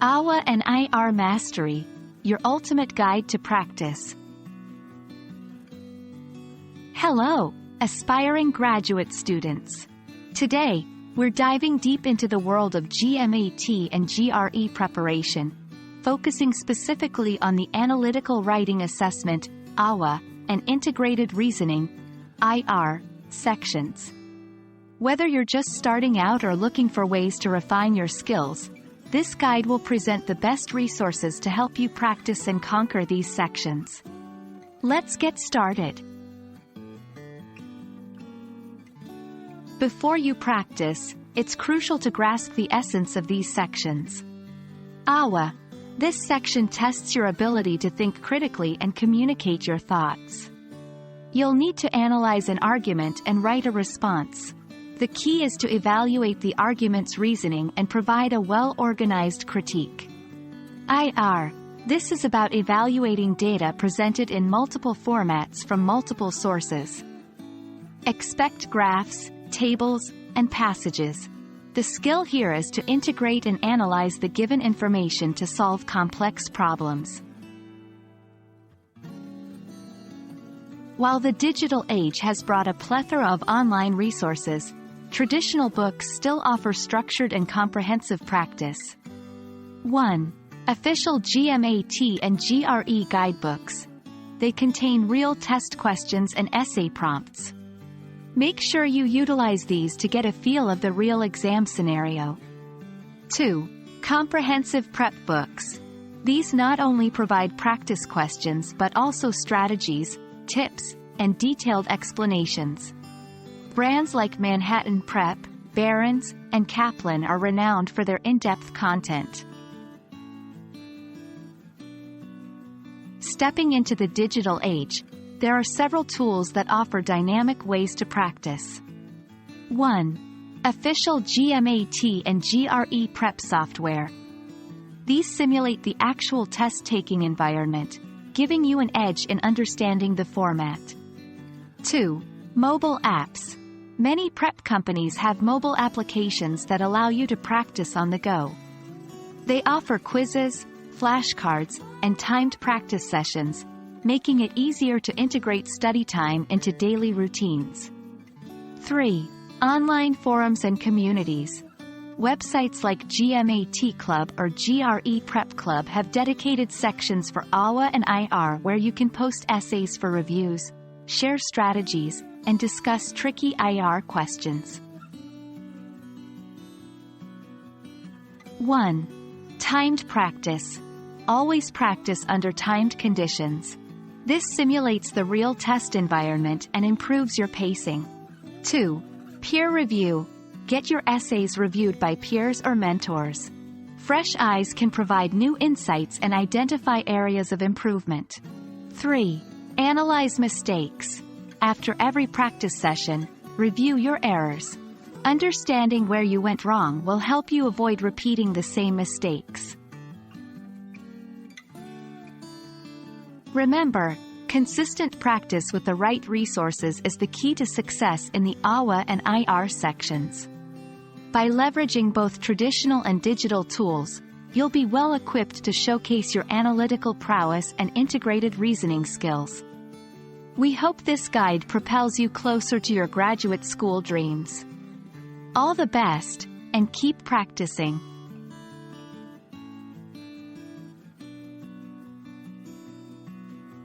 AWA and IR Mastery, your ultimate guide to practice. Hello, aspiring graduate students. Today, we're diving deep into the world of GMAT and GRE preparation, focusing specifically on the Analytical Writing Assessment, AWA, and Integrated Reasoning, IR, sections. Whether you're just starting out or looking for ways to refine your skills, this guide will present the best resources to help you practice and conquer these sections. Let's get started. Before you practice, it's crucial to grasp the essence of these sections. AWA. This section tests your ability to think critically and communicate your thoughts. You'll need to analyze an argument and write a response. The key is to evaluate the argument's reasoning and provide a well-organized critique. IR. This is about evaluating data presented in multiple formats from multiple sources. Expect graphs, tables, and passages. The skill here is to integrate and analyze the given information to solve complex problems. While the digital age has brought a plethora of online resources, traditional books still offer structured and comprehensive practice. 1. Official GMAT and GRE guidebooks. They contain real test questions and essay prompts. Make sure you utilize these to get a feel of the real exam scenario. 2. Comprehensive prep books. These not only provide practice questions but also strategies, tips, and detailed explanations. Brands like Manhattan Prep, Barron's, and Kaplan are renowned for their in-depth content. Stepping into the digital age, there are several tools that offer dynamic ways to practice. 1. Official GMAT and GRE prep software. These simulate the actual test-taking environment, giving you an edge in understanding the format. 2. Mobile apps. Many prep companies have mobile applications that allow you to practice on the go. They offer quizzes, flashcards, and timed practice sessions, making it easier to integrate study time into daily routines. 3. Online forums and communities. Websites like GMAT Club or GRE Prep Club have dedicated sections for AWA and IR where you can post essays for reviews, share strategies, and discuss tricky IR questions. 1. Timed practice. Always practice under timed conditions. This simulates the real test environment and improves your pacing. 2. Peer review. Get your essays reviewed by peers or mentors. Fresh eyes can provide new insights and identify areas of improvement. 3. Analyze mistakes. After every practice session, review your errors. Understanding where you went wrong will help you avoid repeating the same mistakes. Remember, consistent practice with the right resources is the key to success in the AWA and IR sections. By leveraging both traditional and digital tools, you'll be well equipped to showcase your analytical prowess and integrated reasoning skills. We hope this guide propels you closer to your graduate school dreams. All the best, and keep practicing.